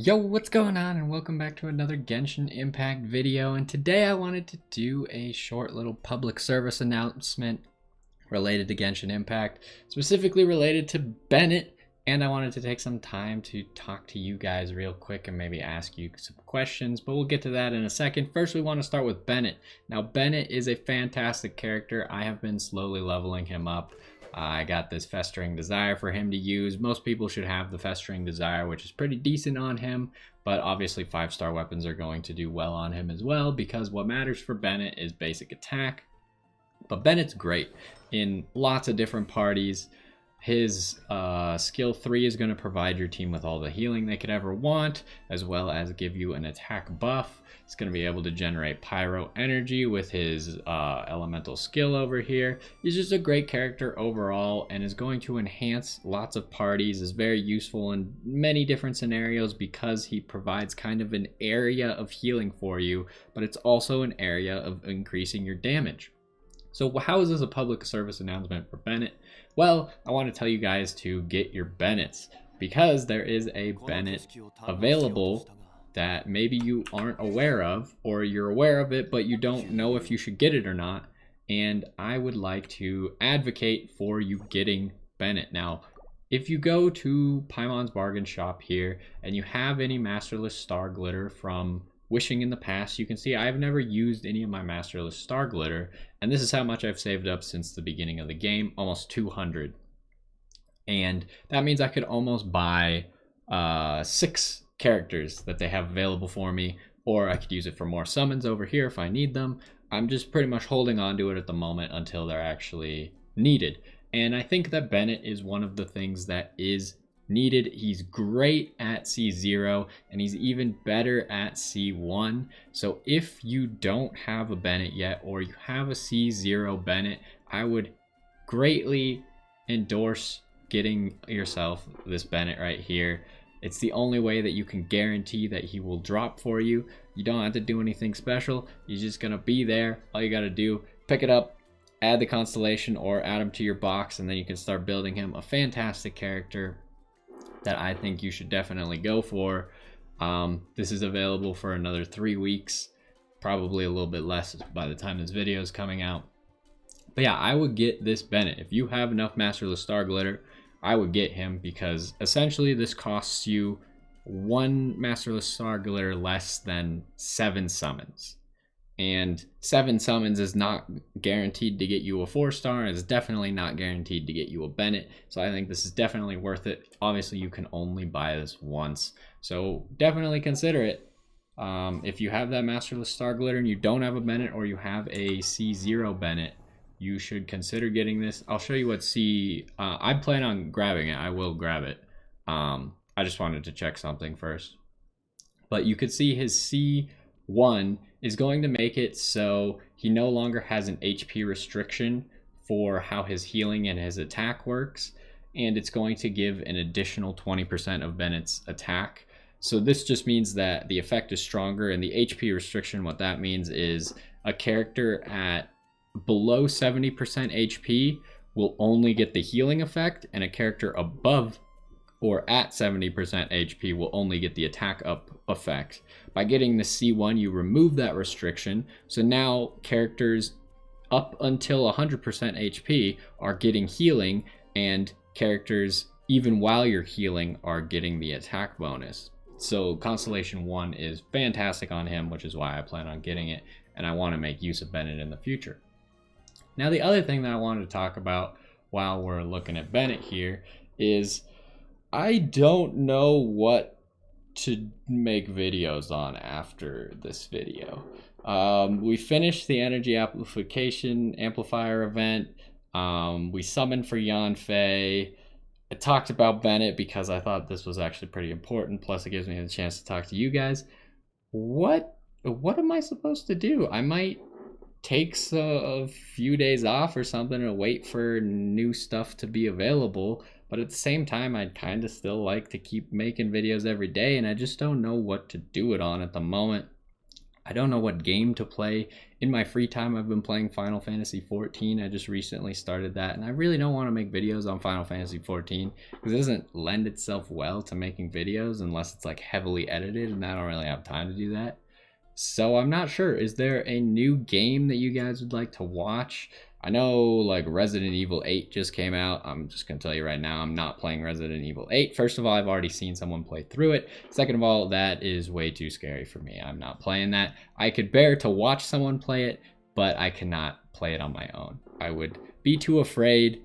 Yo, what's going on, and welcome back to another Genshin Impact video. And today I wanted to do a short little public service announcement related to Genshin Impact, specifically related to Bennett. And I wanted to take some time to talk to you guys real quick and maybe ask you some questions, but we'll get to that in a second. First, we want to start with Bennett. Now, Bennett is a fantastic character. I have been slowly leveling him up. I got this Festering Desire for him to use. Most people should have the Festering Desire, which is pretty decent on him, but obviously 5-star weapons are going to do well on him as well, because what matters for Bennett is basic attack. But Bennett's great in lots of different parties. His skill 3 is going to provide your team with all the healing they could ever want, as well as give you an attack buff. He's going to be able to generate pyro energy with his elemental skill over here. He's just a great character overall and is going to enhance lots of parties. Is very useful in many different scenarios because he provides kind of an area of healing for you, but it's also an area of increasing your damage. So how is this a public service announcement for Bennett? Well, I want to tell you guys to get your Bennetts, because there is a Bennett available that maybe you aren't aware of, or you're aware of it but you don't know if you should get it or not, and I would like to advocate for you getting Bennett. Now, if you go to Paimon's Bargain Shop here and you have any Masterless Star Glitter from Wishing in the past, you can see I've never used any of my Masterless Star Glitter, and this is how much I've saved up since the beginning of the game, almost 200. And that means I could almost buy 6 characters that they have available for me, or I could use it for more summons over here if I need them. I'm just pretty much holding on to it at the moment until they're actually needed. And I think that Bennett is one of the things that is needed. He's great at C0 and he's even better at C1. So if you don't have a Bennett yet, or you have a C0 Bennett, I would greatly endorse getting yourself this Bennett right here. It's the only way that you can guarantee that he will drop for you. You don't have to do anything special. He's just gonna be there. All you gotta do, pick it up, add the constellation, or add him to your box, and then you can start building him. A fantastic character that I think you should definitely go for. This is available for another 3 weeks, probably a little bit less by the time this video is coming out. But yeah, I would get this Bennett. If you have enough Masterless Star Glitter, I would get him, because essentially this costs you 1 Masterless Star Glitter less than 7 summons. And 7 summons is not guaranteed to get you a 4-star, and it's definitely not guaranteed to get you a Bennett. So I think this is definitely worth it. Obviously, you can only buy this once, so definitely consider it. If you have that Masterless Star Glitter and you don't have a Bennett, or you have a C0 Bennett, you should consider getting this. I'll show you what I plan on grabbing it. I will grab it. I just wanted to check something first. But you could see his C1 is going to make it so he no longer has an HP restriction for how his healing and his attack works, and it's going to give an additional 20% of Bennett's attack. So this just means that the effect is stronger, and the HP restriction, what that means is a character at below 70% HP will only get the healing effect, and a character above or at 70% HP will only get the attack up effect. By getting the C1, you remove that restriction, so now characters up until 100% HP are getting healing, and characters even while you're healing are getting the attack bonus. So Constellation 1 is fantastic on him, which is why I plan on getting it, and I want to make use of Bennett in the future. Now, the other thing that I wanted to talk about while we're looking at Bennett here is I don't know what to make videos on after this video. We finished the energy amplifier event. We summoned for Yanfei. I talked about Bennett because I thought this was actually pretty important. Plus, it gives me a chance to talk to you guys. What am I supposed to do? I might take a few days off or something and wait for new stuff to be available, but at the same time I'd kind of still like to keep making videos every day, and I just don't know what to do it on at the moment. I don't know what game to play. In my free time, I've been playing Final Fantasy 14. I just recently started that, and I really don't want to make videos on Final Fantasy 14 because it doesn't lend itself well to making videos unless it's like heavily edited, and I don't really have time to do that. So I'm not sure. Is there a new game that you guys would like to watch? I know like Resident Evil 8 just came out. I'm just going to tell you right now, I'm not playing Resident Evil 8. First of all, I've already seen someone play through it. Second of all, that is way too scary for me. I'm not playing that. I could bear to watch someone play it, but I cannot play it on my own. I would be too afraid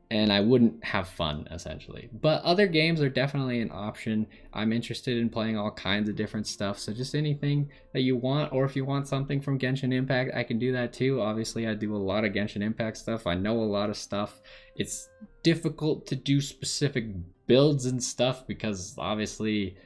and I wouldn't have fun, essentially. But other games are definitely an option. I'm interested in playing all kinds of different stuff, so just anything that you want, or if you want something from Genshin Impact, I can do that too. Obviously, I do a lot of Genshin Impact stuff. I know a lot of stuff. It's difficult to do specific builds and stuff because obviously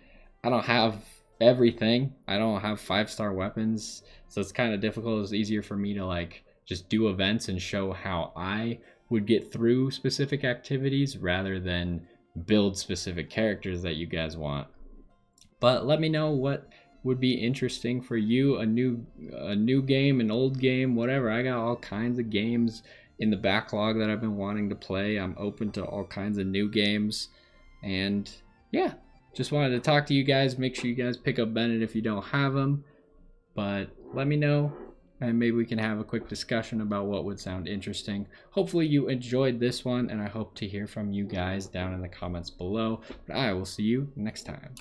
I don't have everything. I don't have 5-star weapons, so it's kind of difficult. It's easier for me to like just do events and show how I would get through specific activities rather than build specific characters that you guys want. But let me know what would be interesting for you. A new game, an old game, whatever. I got all kinds of games in the backlog that I've been wanting to play. I'm open to all kinds of new games. And yeah, just wanted to talk to you guys. Make sure you guys pick up Bennett if you don't have him. But let me know, and maybe we can have a quick discussion about what would sound interesting. Hopefully you enjoyed this one, and I hope to hear from you guys down in the comments below. But I will see you next time.